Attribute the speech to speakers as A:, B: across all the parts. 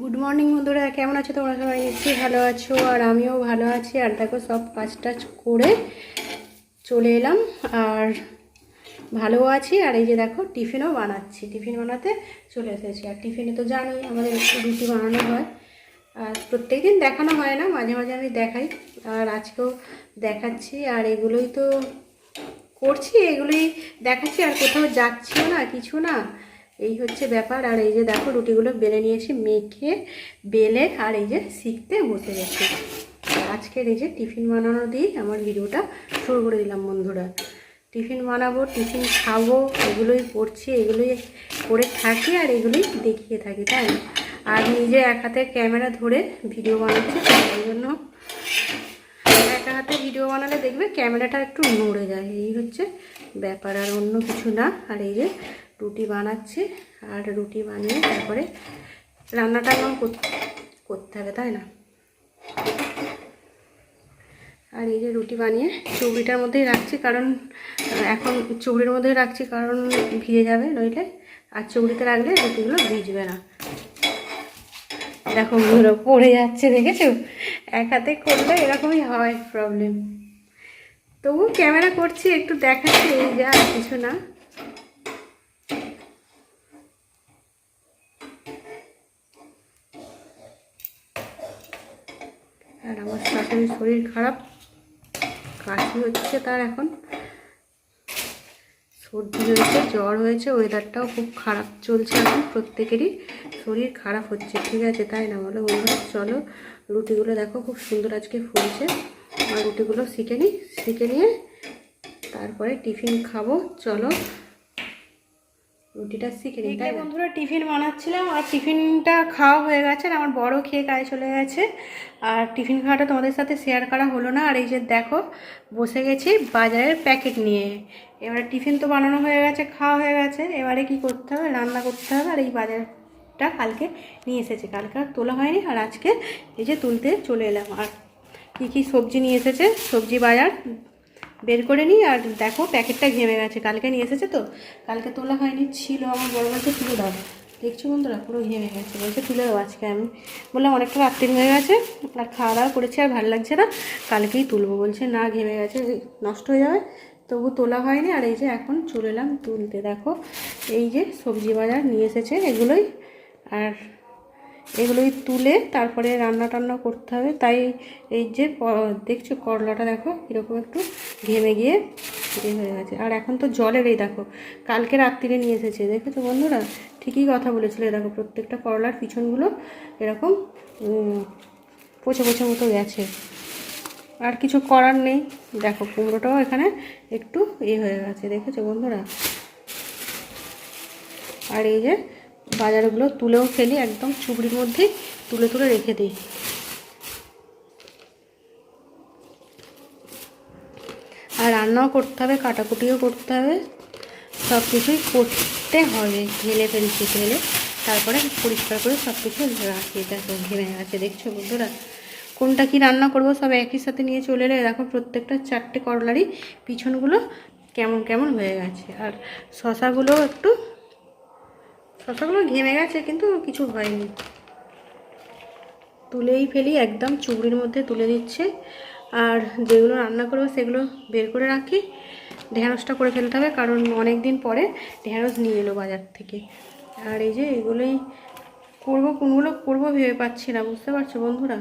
A: Good morning বন্ধুরা, কেমন আছো তোমরা? সবাই নিশ্চয়ই ভালো আছো, আর আমিও ভালো আছি। আর দেখো, সব কাজ টাজ করে চলে এলাম, আর ভালো আছি। আর এই যে দেখো, টিফিনও বানাচ্ছি, টিফিন বানাতে চলে এসেছি। আর টিফিনে তো জানোই আমাদের একটু রুটি বানানো হয়, আর প্রত্যেক দিন দেখানো হয় না, মাঝে মাঝে আমি দেখাই, আর আজকেও দেখাচ্ছি। আর এগুলোই তো করছি, এগুলোই দেখাচ্ছি, আর কোথাও যাচ্ছিও না, কিছু না, এই হচ্ছে ব্যাপার। আর এই যে দেখো, রুটিগুলো বেলে নিয়েছি, মেখে বেলে আর এই যে শিখতে বসে গেছি। আজকের এই যে টিফিন বানানো দিয়ে আমার ভিডিওটা শুরু করে দিলাম বন্ধুরা। টিফিন বানাবো, টিফিন খাবো, এগুলোই করছি, এগুলোই করে থাকি, আর এগুলোই দেখিয়ে থাকি, তাই না? আর নিজে এক হাতে ক্যামেরা ধরে ভিডিও বানাচ্ছি, তাই জন্য একা হাতে ভিডিও বানালে দেখবে ক্যামেরাটা একটু নড়ে যায়, এই হচ্ছে ব্যাপার, আর অন্য কিছু না। আর এই যে রুটি বানাচ্ছি, আর রুটি বানিয়ে তারপরে রান্নাটা করতে হবে, তাই না? আর এই যে রুটি বানিয়ে চুবড়িটার মধ্যেই রাখছি, কারণ এখন চুবড়ির মধ্যেই রাখছি, কারণ ভিজে যাবে নইলে, আর চুবড়িতে রাখলে রুটিগুলো ভিজবে না। দেখো বন্ধুরা, পড়ে যাচ্ছে, দেখেছো? এক হাতে করলে এরকমই হয় প্রবলেম। তবু ক্যামেরা করছি, একটু দেখাচ্ছি, এই যা, কিছু না। আর আমার শাশুড়ির শরীর খারাপ, কাশি হচ্ছে তার, এখন সর্দি হয়েছে, জ্বর হয়েছে, ওয়েদারটাও খুব খারাপ চলছে এখন, প্রত্যেকেরই শরীর খারাপ হচ্ছে, ঠিক আছে, তাই না বলো বন্ধুরা? চলো, রুটিগুলো দেখো খুব সুন্দর আজকে ফুলছে, আর রুটিগুলো শিখে নিয়ে তারপরে টিফিন খাবো। চলো, রুটিটা শিখে নিই, তাই বন্ধুরা। টিফিন বানাচ্ছিলাম, আর টিফিনটা খাওয়া হয়ে গেছে, আর আমার বড় খেয়ে কাজে চলে গেছে, আর টিফিন খাওয়াটা তোমাদের সাথে শেয়ার করা হলো না। আর এই যে দেখো, বসে গেছি বাজারের প্যাকেট নিয়ে। এবারে টিফিন তো বানানো হয়ে গেছে, খাওয়া হয়ে গেছে, এবারে কি করতে হবে? রান্না করতে হবে। আর এই বাজারটা কালকে নিয়ে এসেছে, কালকে আর তোলা হয়নি, আর আজকে এই যে তুলতে চলে এলাম। আর কী সবজি নিয়ে এসেছে, সবজি বাজার বের করে নিই। আর দেখো, প্যাকেটটা ঘেমে গেছে, কালকে নিয়ে এসেছে তো, কালকে তোলা হয়নি, ছিল, আমার বড় বলছে তুলে দাও। দেখছো বন্ধুরা, পুরো ঘেমে গেছে, বলছে তুলে দাও আজকে। আমি বললাম অনেকটা রাত্রি হয়ে গেছে, আর খাওয়া দাওয়া করেছি, আর ভালো লাগছে না, কালকেই তুলবো। বলছে না, ঘেমে গেছে, নষ্ট হয়ে যাবে, তবু তোলা হয়নি। আর এই যে এখন চলে এলাম তুলতে। দেখো, এই যে সবজি বাজার নিয়ে এসেছে, এগুলোই, আর এগুলোই তুলে তারপরে রান্না টান্না করতে হবে। তাই এই যে দেখছো, করলাটা দেখো কীরকম একটু ঘেমে গিয়ে হয়ে গেছে। আর এখন তো জলের, এই দেখো কালকে রাত্রিরে নিয়ে এসেছে, দেখেছো বন্ধুরা? ঠিকই কথা বলেছিল, দেখো প্রত্যেকটা করলার পিছনগুলো এরকম পচে পচে মতো গেছে, আর কিছু করার নেই। দেখো কুমড়োটাও এখানে একটু হয়ে গেছে, দেখেছো বন্ধুরা? আর এই যে বাজারগুলো তুলেও ফেলি, একদম চুবড়ির মধ্যেই তুলে তুলে রেখে দিই। আর রান্নাও করতে হবে, কাটাকুটিও করতে হবে, সব কিছুই করতে হবে। ঢেলে ফেলছি, ঢেলে তারপরে পরিষ্কার করে সব কিছু রাখি। দেখো ঘেমে গেছে, দেখছো বন্ধুরা? কোনটা কি রান্না করব সব একই সাথে নিয়ে চলে এলে, দেখো প্রত্যেকটা চারটে করলারই পিছনগুলো কেমন কেমন হয়ে গেছে। আর শশাগুলো ঘেমে গেছে, কিন্তু কিছু হয়নি, তুলেই ফেলি, একদম চুবড়ির মধ্যে তুলে দিচ্ছে। আর যেগুলো রান্না করবো সেগুলো বের করে রাখি। ঢ্যাঁড়সটা করে ফেলতে হবে, কারণ অনেক দিন পরে ঢ্যাঁড়স নিয়ে এলো বাজার থেকে। আর এই যে এগুলোই করবো, কোনগুলো করবো ভেবে পাচ্ছি না, বুঝতে পারছো বন্ধুরা?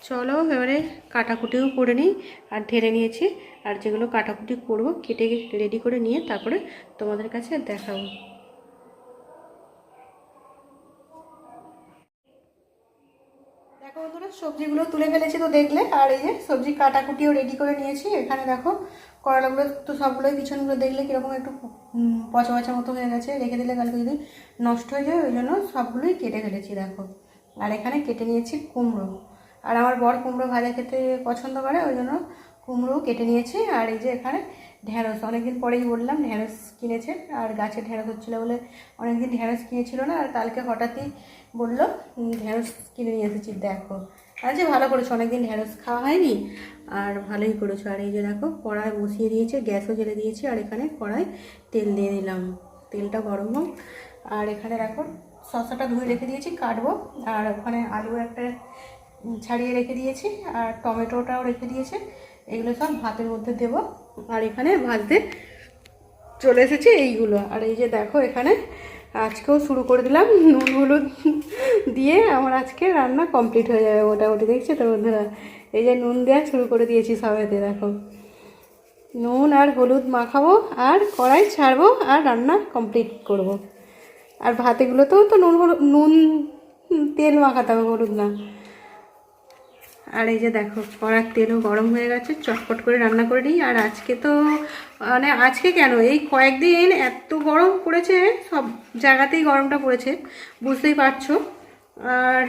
A: চলো এবারে কাটাকুটিও করে নিই। আর ঢেলে নিয়েছি, আর যেগুলো কাটাকুটি করবো কেটে রেডি করে নিয়ে তারপরে তোমাদের কাছে দেখাবো। দেখো বন্ধুরা, সবজিগুলো তুলে ফেলেছি তো দেখলে। আর এই যে সবজি কাটাকুটিও রেডি করে নিয়েছি। এখানে দেখো করলাগুলো তো সবগুলোই পিছনগুলো দেখলে কীরকম একটু পচা পচা মতো হয়ে গেছে, রেখে দিলে কালকে যদি নষ্ট হয়ে যায়, ওই জন্য সবগুলোই কেটে ফেলেছি দেখো। আর এখানে কেটে নিয়েছি কুমড়ো, আর আমার বর কুমড়ো ভাজা খেতে পছন্দ করে, ওই জন্য কুমড়োও কেটে নিয়েছি। আর এই যে এখানে ঢ্যাঁড়স, অনেকদিন পরেই বললাম ঢ্যাঁড়স কিনেছে, আর গাছে ঢ্যাঁড়স হচ্ছিলো বলে অনেকদিন ঢ্যাঁড়স কিনেছিল না, আর কালকে হঠাৎই বললো ঢ্যাঁড়স কিনে নিয়ে এসেছি। দেখো, আর যে ভালো করেছো, অনেকদিন ঢ্যাঁড়স খাওয়া হয়নি, আর ভালোই করেছো। আর এই যে দেখো কড়াই বসিয়ে দিয়েছে, গ্যাসও জ্বেলে দিয়েছি, আর এখানে কড়াই তেল দিয়ে দিলাম, তেলটা গরম হোক। আর এখানে দেখো শসাটা ধুয়ে রেখে দিয়েছি, কাটবো। আর ওখানে আলু একটা ছাড়িয়ে রেখে দিয়েছি, আর টমেটোটাও রেখে দিয়েছে। এগুলো সব ভাতের মধ্যে দেবো। আর এখানে ভাজতে চলে এসেছে এইগুলো। আর এই যে দেখো এখানে আজকেও শুরু করে দিলাম, নুন হলুদ দিয়ে আমার আজকে রান্না কমপ্লিট হয়ে যাবে মোটামুটি। দেখছো তো বন্ধুরা, এই যে নুন দেওয়া শুরু করে দিয়েছি সবেতে। দেখো নুন আর হলুদ মাখাবো, আর কড়াই ছাড়বো, আর রান্না কমপ্লিট করব। আর ভাতেগুলোতেও তো নুন তেল মাখাতে হবে, হলুদ না। আর এই যে দেখো কড়ার তেলও গরম হয়ে গেছে, চটপট করে রান্না করে নিই। আর আজকে তো মানে আজকে কেন, এই কয়েকদিন এত গরম পড়েছে, সব জায়গাতেই গরমটা পড়েছে, বুঝতেই পারছো। আর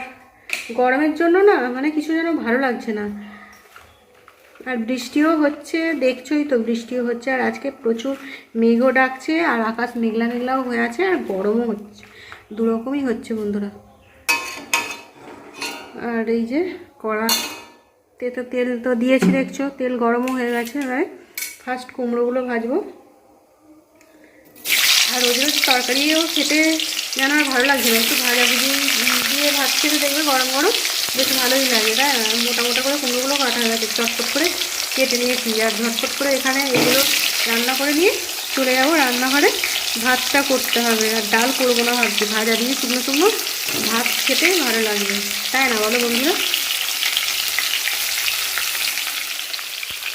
A: গরমের জন্য না মানে কিছু যেন ভালো লাগছে না। আর বৃষ্টিও হচ্ছে, দেখছোই তো বৃষ্টিও হচ্ছে। আর আজকে প্রচুর মেঘও ডাকছে, আর আকাশ মেঘলা মেঘলাও হয়ে আছে, আর গরমও হচ্ছে। দুরকমই হচ্ছে বন্ধুরা। আর এই যে কড়াতে তো তেল তো দিয়েছি, দেখছো তেল গরমও হয়ে গেছে। এবার ফার্স্ট কুমড়োগুলো ভাজবো। আর রোজ রোজ তরকারিও খেতে যেন আর ভালো লাগছে না, একটু ভাজাভুজি দিয়ে ভাত খেতে দেখবে গরম গরম বেশ ভালোই লাগে, তাই না? মোটা মোটা করে কুমড়োগুলো কাটা হয়ে গেছে, চটপট করে কেটে নিয়েছি। আর ঝটপট করে এখানে এগুলো রান্না করে নিয়ে চলে যাবো রান্নাঘরে। ভাতটা করতে হবে, আর ডাল করবো না ভাবছি, ভাজা দিয়ে শুকনো শুকনো ভাত খেতে ভালো লাগবে, তাই না বলো বন্ধুরা?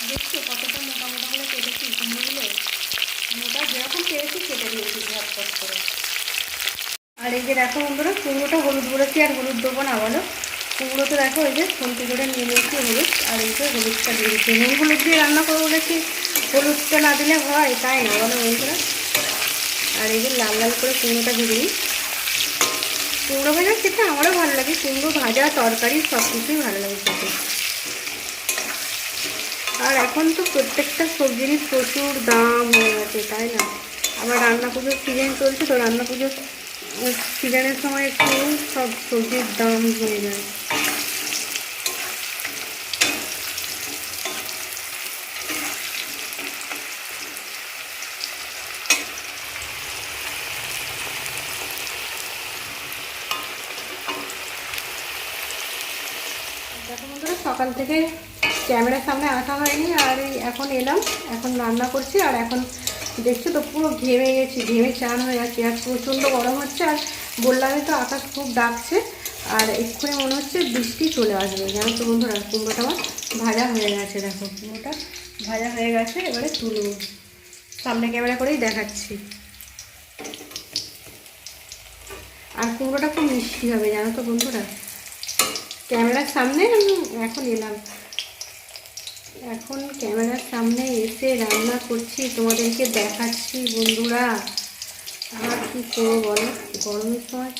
A: দেখছো কতটা মোটা মোটা করে কেটেছি কুমড়োগুলো, মোটা যেরকম পেয়েছি কেটে দিয়েছি ঝটপট করে। আর এই যে দেখো বন্ধুরা, কুমড়োটা হলুদ বলেছি, আর হলুদ দেবো না বলো? কুমড়োতে দেখো এই যে খুন্তি করে নিয়ে নিয়েছি হলুদ, আর এই যে হলুদটা দিয়ে দিচ্ছি। নুন হলুদ দিয়ে রান্না করবো বলেছি, হলুদটা না দিলে হয়, তাই না বলো বন্ধুরা? আর এই যে লাল লাল করে কুমড়োটা ভেজে নিই। কুমড়ো ভাজা খেতে আমারও ভালো লাগে, কুমড়ো ভাজা তরকারি সব কিছুই ভালো লাগে খেতে। আর এখন তো প্রত্যেকটা সবজিরই প্রচুর দাম হয়ে গেছে, তাই না? আবার রান্না পুজোর সিজন চলছে, তো রান্না পুজোর সিজনের সময় একটু সব সবজির দাম হয়ে যায়। দেখো বন্ধুরা, সকাল থেকে ক্যামেরার সামনে আসা হয়নি, আর এই এখন এলাম, এখন রান্না করছি। আর এখন দেখছো তো পুরো ঘেমে গেছি, ঘেমে চান হয়ে যাচ্ছে, আর প্রচণ্ড গরম হচ্ছে। আর বললামই তো আকাশ খুব ডাকছে, আর এক্ষুনি মনে হচ্ছে বৃষ্টি চলে আসবে, জানো তো বন্ধুরা? কুমড়োটা আমার ভাজা হয়ে গেছে, দেখো কুমড়োটা ভাজা হয়ে গেছে। এবারে তুলব, সামনে ক্যামেরা করেই দেখাচ্ছি। আর কুমড়োটা খুব মিষ্টি হবে, জানো তো বন্ধুরা? ক্যামেরার সামনে আমি এখন এলাম, এখন ক্যামেরার সামনে এসে রান্না করছি, তোমাদেরকে দেখাচ্ছি বন্ধুরা। আর কি করবো বলো, গরমের সময়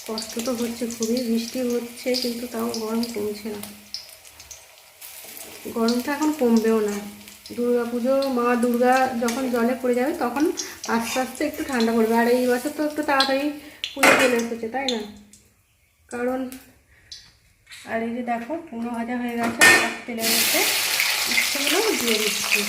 A: কষ্ট তো হচ্ছে খুবই, বৃষ্টি হচ্ছে কিন্তু তাও গরম কমছে না। গরমটা এখন কমবেও না। দুর্গা পুজো, মা দুর্গা যখন জলে পড়ে যাবে তখন আস্তে আস্তে একটু ঠান্ডা পড়বে। আর এই বছর তো একটু তাড়াতাড়ি পুজো চলে এসেছে, তাই না? কারণ আর এই যে দেখো কুমড়ো ভাজা হয়ে গেছে, আর তেলের মধ্যে ইচ্ছেগুলো দিয়ে দিচ্ছি।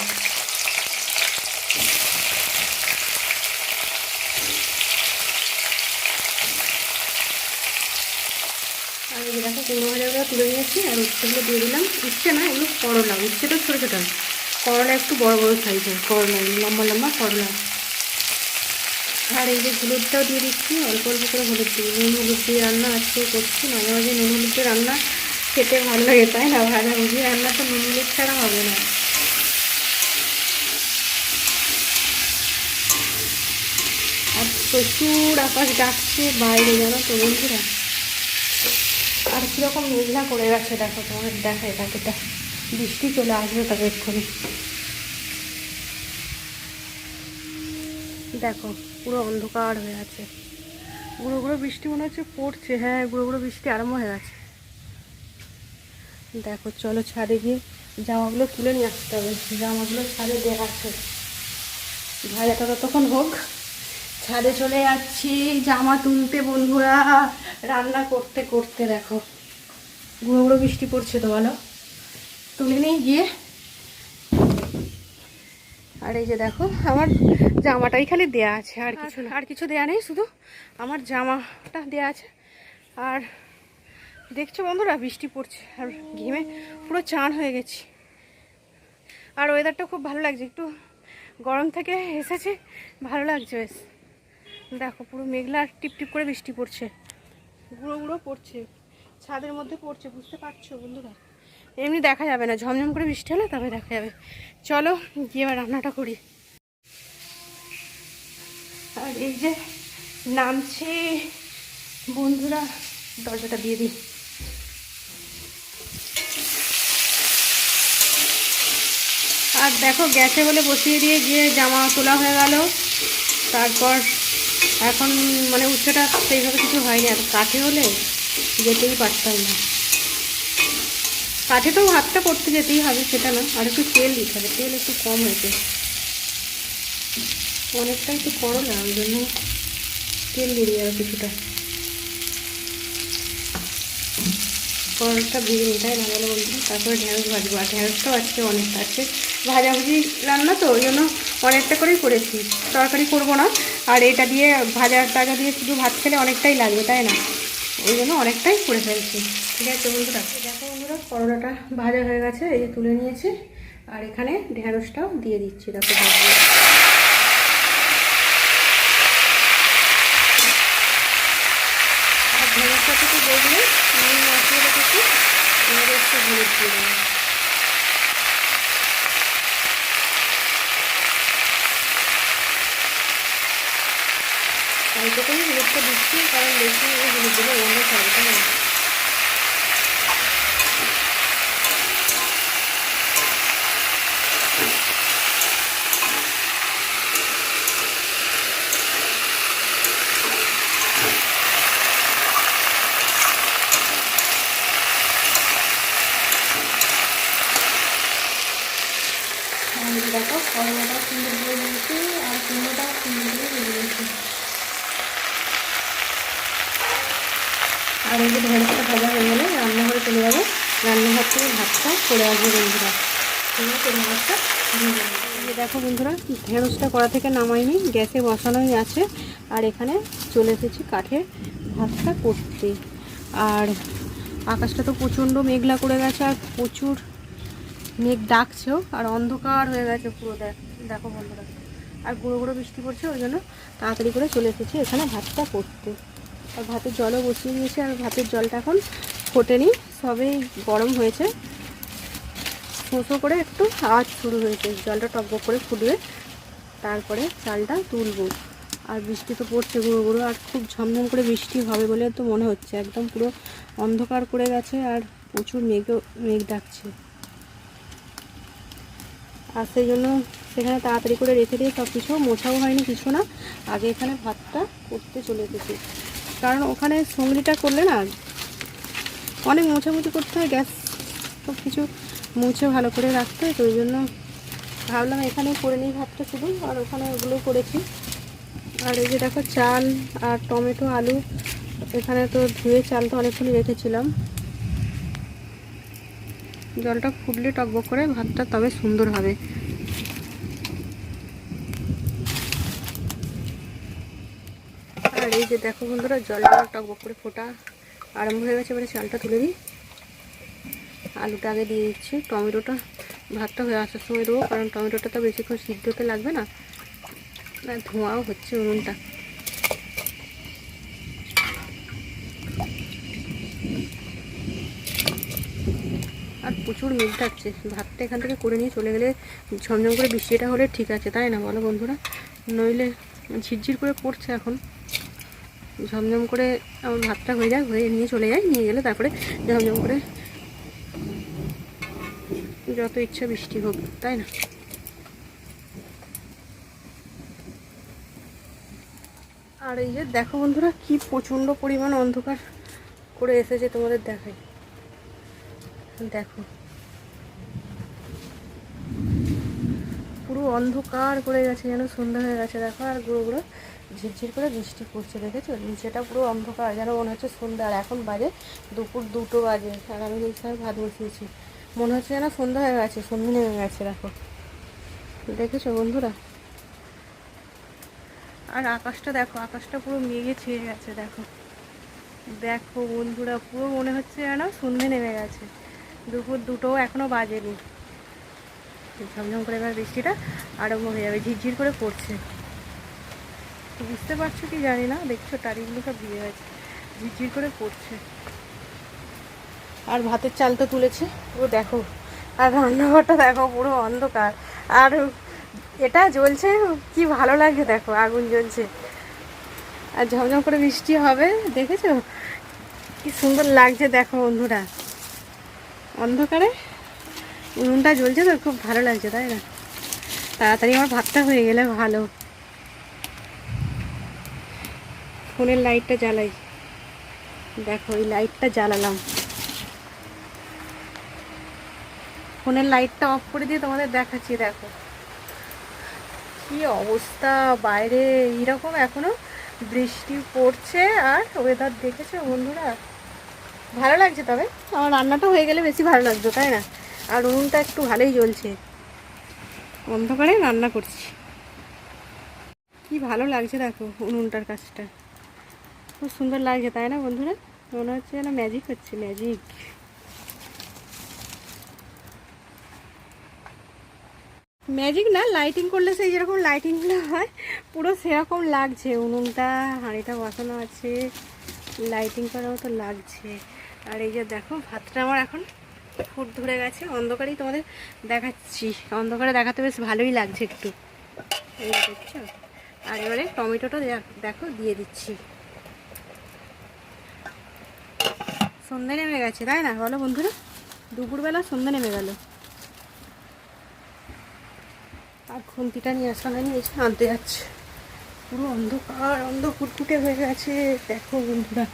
A: আর এই যে দেখো কুমড়ো ভাজাগুলো তুলে নিয়েছি, আর উচ্ছেগুলো দিয়ে দিলাম। উচ্ছে না, এগুলো করলা, উচ্ছে তো ছোটো ছোটো, করলা একটু বড় বড় সাইজের, করলা লম্বা লম্বা করলা। আর এই যে হলুদটাও দিয়ে দিচ্ছি, অল্প অল্প করে হলুদ দিই। নুন হলুদ দিয়ে রান্না আজকেও করছি, মাঝে মাঝে নুন হলুদ দিয়ে রান্না খেতে ভালো লাগে, তাই না? ভাজা ভুজি রান্না তো নুন হলুদ ছাড়া হবে না। আর প্রচুর আকাশ ডাকছে বাইরে, জানো তো বন্ধুরা? আর কীরকম মেঘলা করে গেছে দেখো, তোমাদের দেখায় তাকেটা, বৃষ্টি চলে আসবে তবে এক্ষুনি। দেখো পুরো অন্ধকার হয়ে আছে, গুঁড়ো গুঁড়ো বৃষ্টি মনে হচ্ছে পড়ছে। হ্যাঁ, গুঁড়ো গুঁড়ো বৃষ্টি আরম্ভ হয়ে গেছে। দেখো চলো ছাদে গিয়ে জামাগুলো তুলে নিয়ে আসতে হবে, জামাগুলো ছাদে দেওয়া আছে। ভাজাটা ততক্ষণ হোক, ছাদে চলে যাচ্ছি জামা তুলতে বন্ধুরা, রান্না করতে করতে। দেখো গুঁড়ো গুঁড়ো বৃষ্টি পড়ছে তো, বলো তুলে নিয়ে গিয়ে। আর এই যে দেখো আমার জামাটাই খালি দেয়া আছে, আর কিছু দেয়া নেই, শুধু আমার জামাটা দেয়া আছে। আর দেখছো বন্ধুরা বৃষ্টি পড়ছে আর ঘেমে পুরো চান হয়ে গেছি। আর ওয়েদারটা খুব ভালো লাগছে, একটু গরম থেকে এসেছে, ভালো লাগছে বেশ। দেখো পুরো মেঘলা আর টিপ টিপ করে বৃষ্টি পড়ছে, গুঁড়ো গুঁড়ো পড়ছে, ছাদের মধ্যে পড়ছে, বুঝতে পারছো বন্ধুরা? এমনি দেখা যাবে না, ঝমঝম করে বৃষ্টি হলে তবে দেখা যাবে। চলো গিয়ে এবার রান্নাটা করি। আর এই যে নামছে বন্ধুরা, দরজাটা দিয়ে দিই। আর দেখো গ্যাসে বলে বসিয়ে দিয়ে গিয়ে জামা তোলা হয়ে গেল। তারপর এখন মানে উচ্চটা সেইভাবে কিছু হয়নি, আর কাঠে হলে যেতেই পারতাম না। কাঠে তো হাতটা করতে যেতেই হবে, সেটা না, আর একটু তেল দিতে হবে, তেল একটু কম হয়েছে, অনেকটাই তো করো না, ওই জন্য তেল দিয়ে দিই আর কিছুটা। কড়াটা ভেজে নিই, তাই না বলো বলছি? তারপরে ঢেঁড়স ভাজবো, আর ঢেঁড়সটাও আজকে অনেকটা আছে, ভাজাভুজি রান্না তো ওই জন্য অনেকটা করেই করেছি, তরকারি করবো না। আর এটা দিয়ে ভাজা টাজা দিয়ে শুধু ভাত খেলে অনেকটাই লাগবে, তাই না? ওই জন্য অনেকটাই করে ফেলছি। ঠিক আছে বন্ধুরা, দেখো বন্ধুরা করলাটা ভাজা হয়ে গেছে, এই যে তুলে নিয়েছি। আর এখানে ঢেঁড়সটাও দিয়ে দিচ্ছি, দেখো ভাজবো। আর ঢেঁড়সটা থেকে দেখলে নুন মশলা রেখেছি, এবারে একটু হলুদ দিয়ে দেবো। অল্প করে হলুদটা দিচ্ছি, কারণ বেশি হলুদ দিলে অন্য খাবে, তাই না? দেখো করলাটা সুন্দর করে দিয়েছি, আর কুমড়োটা সুন্দর করে ভেজে দিয়েছি। আর এই যে ঢেঁড়সটা ভাজা হয়ে গেলে রান্নাঘরে চলে যাবো, রান্নাঘর থেকে ভাতটা করে আসবো বন্ধুরা। ঢেঁড়সটা দিয়ে দেবো। দেখো বন্ধুরা ঢেঁড়সটা কড়া থেকে নামাইনি, গ্যাসে বসানোই আছে। আর এখানে চলে এসেছি কাঠে ভাতটা করতে। আর আকাশটা তো প্রচণ্ড মেঘলা করে গেছে, আর প্রচুর মেঘ ডাকছেও, আর অন্ধকার হয়ে গেছে পুরো। দেখো বন্ধুরা, আর গুঁড়ো গুঁড়ো বৃষ্টি পড়ছে, ওই জন্য তাড়াতাড়ি করে চলে এসেছি এখানে ভাতটা করতে। আর ভাতের জলও বসিয়ে দিয়েছি, আর ভাতের জলটা এখন ফোটেনি, সবেই গরম হয়েছে, শোঁসো করে একটু আওয়াজ শুরু হয়েছে, জলটা টকবক করে ফুটবে, তারপরে চালটা তুলবো। আর বৃষ্টি তো পড়ছে গুঁড়ো গুঁড়ো, আর খুব ঝমঝম করে বৃষ্টি হবে বলে তো মনে হচ্ছে, একদম পুরো অন্ধকার করে গেছে, আর প্রচুর মেঘ ডাকছে। আর সেই জন্য সেখানে তাড়াতাড়ি করে রেখে দিয়ে সব কিছু মোছাও হয়নি, কিছু না, আগে এখানে ভাতটা করতে চলে এসেছি। কারণ ওখানে সঙ্গিটা করলে না অনেক মোছামুছি করতে হয়, গ্যাস সব কিছু মুছে ভালো করে রাখতে হয়, তো ওই জন্য ভাবলাম এখানে করে নিই ভাতটা শুধু, আর ওখানে ওগুলো করেছি। আর এই যে দেখো চাল আর টমেটো আলু, এখানে তো ধুয়ে চালটা অনেকক্ষণ রেখেছিলাম, জলটা ফুটলে টকবক করে ভাতটা তবে সুন্দর হবে। আর এই যে দেখো বন্ধুরা জলটা টকবক করে ফোটা আরম্ভ হয়ে গেছে, এবারে চালটা তুলে দিই। আলুটা আগে দিয়ে দিচ্ছি, টমেটোটা ভাতটা হয়ে আসার সময় দেবো, কারণ টমেটোটা তো বেশিক্ষণ সিদ্ধ হতে লাগবে না, আর ধোঁয়াও হচ্ছে উনুনটা। আর প্রচুর মেঘ ডাকছে, ভাতটা এখান থেকে করে নিয়ে চলে গেলে ঝমঝম করে বৃষ্টিটা হলে ঠিক আছে, তাই না বলো বন্ধুরা? নইলে ঝিরঝির করে পড়ছে এখন, ঝমঝম করে আমার ভাতটা হয়ে যায়, হয়ে নিয়ে চলে যায়, নিয়ে গেলে তারপরে ঝমঝম করে যত ইচ্ছা বৃষ্টি হোক, তাই না? আর এই যে দেখো বন্ধুরা কি প্রচণ্ড পরিমাণ অন্ধকার করে এসেছে, তোমাদের দেখাই, দেখো পুরো অন্ধকার করে গেছে, যেন সন্ধ্যা হয়ে গেছে। দেখো আর গুঁড়ো গুঁড়ো ঝিরঝির করে বৃষ্টি পড়ছে, দেখেছো? নিচেটা পুরো অন্ধকার, যেন মনে হচ্ছে সন্ধ্যা। আর এখন বাজে দুপুর 2টো বাজে, আর আমি এই সময় ভাত বসিয়েছি, মনে হচ্ছে যেন সন্ধ্যা হয়ে গেছে, সন্ধ্যা নেমে গেছে। দেখো দেখেছো বন্ধুরা? আর আকাশটা দেখো, আকাশটা পুরো মেঘে ছেয়ে গেছে। দেখো দেখো বন্ধুরা, পুরো মনে হচ্ছে যেন সন্ধে নেমে গেছে। দুপুর 2টোও এখনো বাজেনি। ঝমঝম করে এবার বৃষ্টিটা আরম্ভ হয়ে যাবে, ঝিরঝির করে পড়ছে। বুঝতে পারছো কি জানি না, দেখছো টারিগুলো সব ভিজে গেছে, ঝিরঝির করে পড়ছে। আর ভাতের চাল তো তুলেছে ও দেখো, আর রান্নাঘরটা দেখো পুরো অন্ধকার। আর এটা জ্বলছে, কি ভালো লাগছে দেখো, আগুন জ্বলছে আর ঝমঝম করে বৃষ্টি হবে। দেখেছো কি সুন্দর লাগছে দেখো বন্ধুরা, অন্ধকারে উনুনটা জ্বলছে তো খুব ভালো লাগছে, তাই না? তাড়াতাড়ি আমার ভাতটা হয়ে গেলে ভালো। ফোনের লাইটটা জ্বালাই, দেখো এই লাইটটা জ্বালালাম। ফোনের লাইটটা অফ করে দিয়ে তোমাদের দেখাচ্ছি। দেখো কি অবস্থা বাইরে, এইরকম এখনো বৃষ্টি পড়ছে। আর ওয়েদার দেখেছো বন্ধুরা, ভালো লাগছে। তবে আমার রান্নাটা হয়ে গেলে বেশি ভালো লাগতো, তাই না? আর উনুনটা একটু ভালোই জ্বলছে, অন্ধকারে রান্না করছি। কি ভালো লাগছে দেখো উনুনটার কাছটা, খুব সুন্দর লাগছে, তাই না বন্ধুরা? মনে হচ্ছে যেন ম্যাজিক হচ্ছে, ম্যাজিক। ম্যাজিক না, লাইটিং করলে সেই যেরকম লাইটিংগুলো হয় পুরো সেরকম লাগছে। উনুনটা, হাঁড়িটা বসানো আছে, লাইটিং করাও তো লাগছে। আর এই যে দেখো ভাতটা আমার এখন ফুট ধরে গেছে, অন্ধকারেই তোমাদের দেখাচ্ছি। অন্ধকারে দেখাতে বেশ ভালোই লাগছে একটু, এই দেখছো। আর এবারে টমেটোটা দেখো দিয়ে দিচ্ছি। সন্ধ্যে নেমে গেছে, তাই না বলো বন্ধুরা? দুপুরবেলা সন্ধ্যে নেমে গেল। আর খুন্তিটা নিয়ে আসা হয়নি, এসে আনতে যাচ্ছে। পুরো অন্ধকার, ফুটফুটে হয়ে গেছে দেখো বন্ধুরা।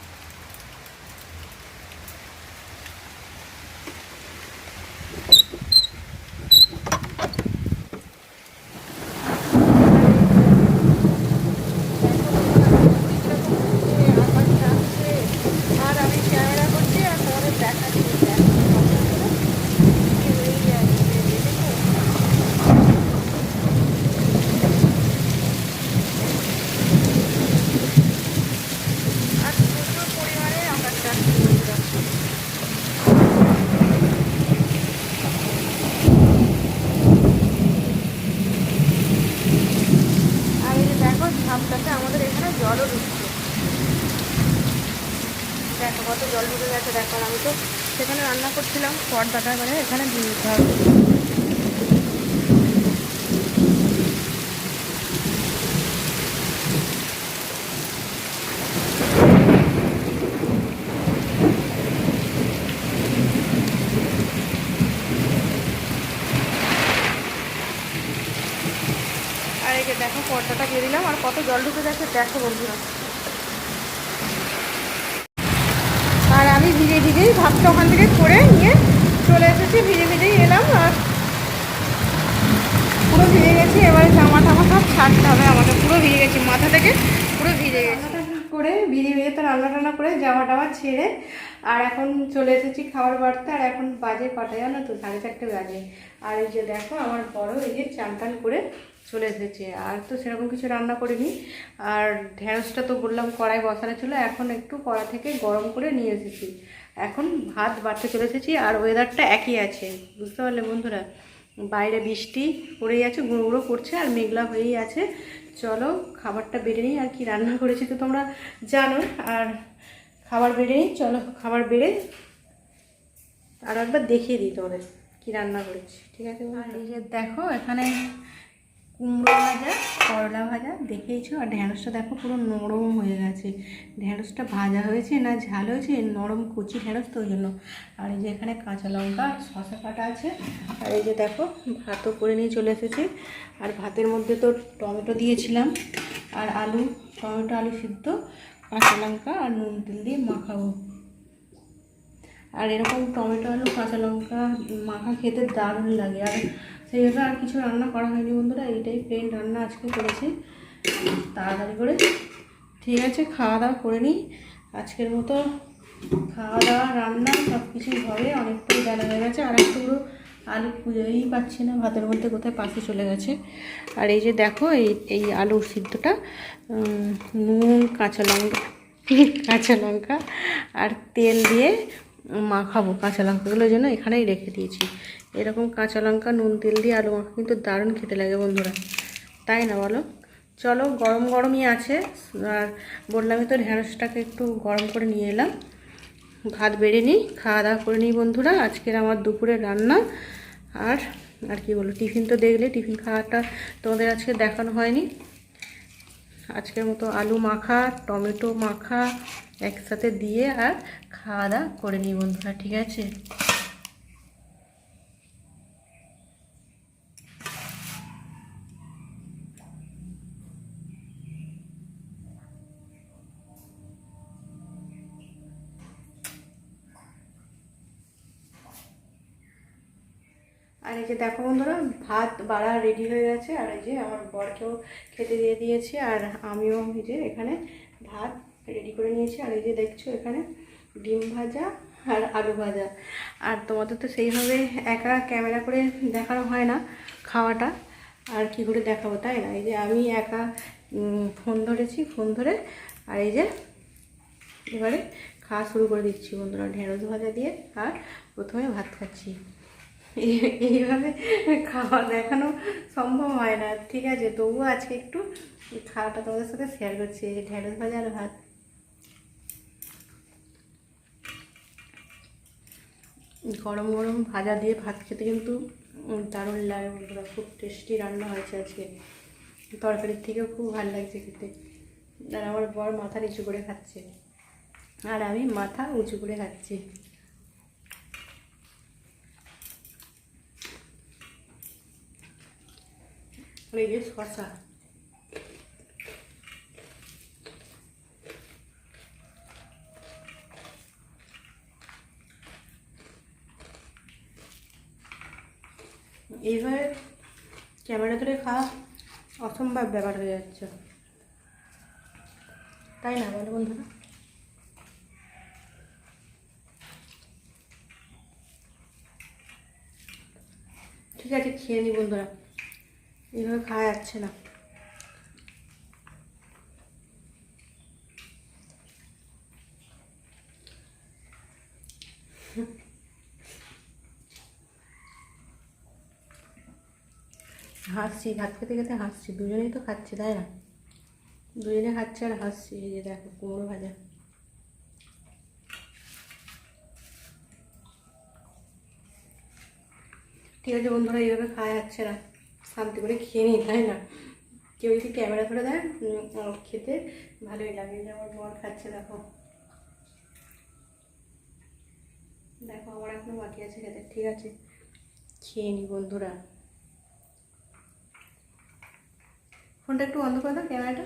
A: আর আমি ক্যামেরা করছি আর তোমাদের দেখাচ্ছি। আর প্রচুর পরিমাণে আকাশটা বন্ধুরা। আর এই যে দেখো ঝাপটাতে আমাদের এখানে জলও ঢুকছে, দেখো কত জল ঢুকে গেছে। দেখো আমি তো সেখানে রান্না করছিলাম, পর্দাটা মানে এখানে দিয়ে দিতে হবে। আর এই যে দেখো পর্দাটা দিয়ে দিলাম, আর কত জল ঢুকে গেছে দেখো বন্ধুরা। আর আমি ভিজে ভিজেই ভাতটা ওখান থেকে করে নিয়ে চলে এসেছি, ভিজে ভিজেই এলাম। আর পুরো ভিজে গেছি, এবারে জামা টামা সব ছাড়তে হবে আমাকে। পুরো ভিজে গেছি, মাথা থেকে পুরো ভিজে গেছি। করে ভিজে ভিজে তো রান্না টান্না করে জামা টামা ছেড়ে আর এখন চলে এসেছি খাবার বাড়তে। আর এখন বাজে কটা জানো তো, 4:30 বাজে। আর এই যে দেখো আমার বড় এই যে চান টান করে চলে এসেছে। আর তো সেরকম কিছু রান্না করিনি। আর ঢেঁড়সটা তো বললাম কড়াই বসানো ছিল, এখন একটু কড়া থেকে গরম করে নিয়ে এসেছি। এখন ভাত বাড়তে চলে এসেছি। আর ওয়েদারটা একই আছে, বুঝতে পারলে বন্ধুরা? বাইরে বৃষ্টি পড়েই আছে, গুঁড়ো গুঁড়ো করছে আর মেঘলা হয়েই আছে। চলো খাবারটা বেড়ে নিই। আর কি রান্না করেছি তো তোমরা জানো। আর খাবার বেড়ে নিই, চলো খাবার বেড়ে আর একবার দেখিয়ে দিই তোমাদের কি রান্না করেছি, ঠিক আছে? আর এই যে দেখো এখানে কুমড়ো ভাজা, করলা ভাজা দেখেইছো। আর ঢেঁড়সটা দেখো পুরো নরম হয়ে গেছে। ঢেঁড়সটা ভাজা হয়েছে না ঝাল হয়েছে, নরম কচি ঢেঁড়স তো ওই জন্য। আর এই যে এখানে কাঁচা লঙ্কা শসা কাটা আছে। আর এই যে দেখো ভাতও করে নিয়ে চলে এসেছি। আর ভাতের মধ্যে তো টমেটো দিয়েছিলাম, আর আলু, টমেটো আলু সিদ্ধ, কাঁচা লঙ্কা আর নুন তেল দিয়ে মাখাবো। আর এরকম টমেটো আলু কাঁচা লঙ্কা মাখা খেতে দারুণ লাগে। আর সেইভাবে আর কিছু রান্না করা হয়নি বন্ধুরা, এইটাই প্লেন রান্না আজকে করেছি তাড়াতাড়ি করে। ঠিক আছে, খাওয়া দাওয়া করে নিই। আজকের মতো খাওয়া দাওয়া রান্না সব কিছুই হবে, অনেকটাই বেলা হয়ে গেছে। আর একটু আলু খুঁজেই পাচ্ছি না, ভাতের মধ্যে কোথায় পাশে চলে গেছে। আর এই যে দেখো এই এই আলুর সিদ্ধটা নুন কাঁচা লঙ্কা আর তেল দিয়ে মাখাবো। কাঁচা লঙ্কাগুলোর জন্য এখানেই রেখে দিয়েছি। এরকম কাঁচা লঙ্কা নুন তেল দিয়ে আলু মাখা কিন্তু দারুণ খেতে লাগে বন্ধুরা, তাই না বলো? চলো, গরম গরমই আছে। আর বললামই তো ঢ্যাঁড়সটাকে একটু গরম করে নিয়ে এলাম। ভাত বেড়ে নিই, খাওয়া দাওয়া করে নিই বন্ধুরা। আজকের আমার দুপুরের রান্না আর আর কি বলো, টিফিন তো দেখলে, টিফিন খাওয়াটা তোমাদের আজকে দেখানো হয়নি। আজকের মতো আলু মাখা টমেটো মাখা একসাথে দিয়ে আর খাওয়া দাওয়া করে নিই বন্ধুরা, ঠিক আছে? আর এই যে দেখো বন্ধুরা, ভাত বাড়া রেডি হয়ে গেছে। আর এই যে আমার বরকেও খেতে দিয়ে দিয়েছি, আর আমিও এই যে এখানে ভাত রেডি করে নিয়েছি। আর এই যে দেখছো এখানে ডিম ভাজা আর আলু ভাজা। আর তোমাদের তো সেইভাবে একা ক্যামেরা করে দেখানো হয় না খাওয়াটা, আর কি করে দেখাবো, তাই না? এই যে আমি একা ফোন ধরেছি, ফোন ধরে আর এই যে এবারে খাওয়া শুরু করে দিচ্ছি বন্ধুরা, ঢেঁড়স ভাজা দিয়ে। আর প্রথমে ভাত খাচ্ছি। এইভাবে খাওয়া দেখানো সম্ভব হয় না, ঠিক আছে? তবুও আজকে একটু খাওয়াটা তোমাদের সাথে শেয়ার করছি। এই যে ঢেঁড়স ভাজা আর ভাত। গরম গরম ভাজা দিয়ে ভাত খেতে কিন্তু দারুণ লাগে বন্ধুরা, খুব টেস্টি রান্না হয়েছে আজকে। তরকারির থেকেও খুব ভালো লাগছে খেতে। আর আমার বর মাথা নিচু করে খাচ্ছে আর আমি মাথা উঁচু করে খাচ্ছি। এই যে শশা, এইভাবে ক্যামেরা ধরে খাওয়া অসম্ভব ব্যাপার হয়ে যাচ্ছে, তাই না বলো বন্ধুরা? ঠিক আছে, খেয়ে নি বন্ধুরা, এইভাবে খাওয়া যাচ্ছে না। হাসছি, ভাত খেতে খেতে হাসছি, দুজনেই তো খাচ্ছি, তাই না? দুজনে খাচ্ছে আর হাসছি। এই যে দেখো কুমড়ো ভাজা। ঠিক আছে বন্ধুরা, এইভাবে খাওয়া যাচ্ছে না, শান্তি করে খেয়ে নিই, তাই না? কেউ যদি ক্যামেরা ধরে দেয় খেতে ভালোই লাগে। যে আমার বর খাচ্ছে, দেখো দেখো, আমার এখনো বাকি আছে খেতে। ঠিক আছে, খেয়ে নি বন্ধুরা। ফোনটা একটু বন্ধ করে দাও, ক্যামেরাটা।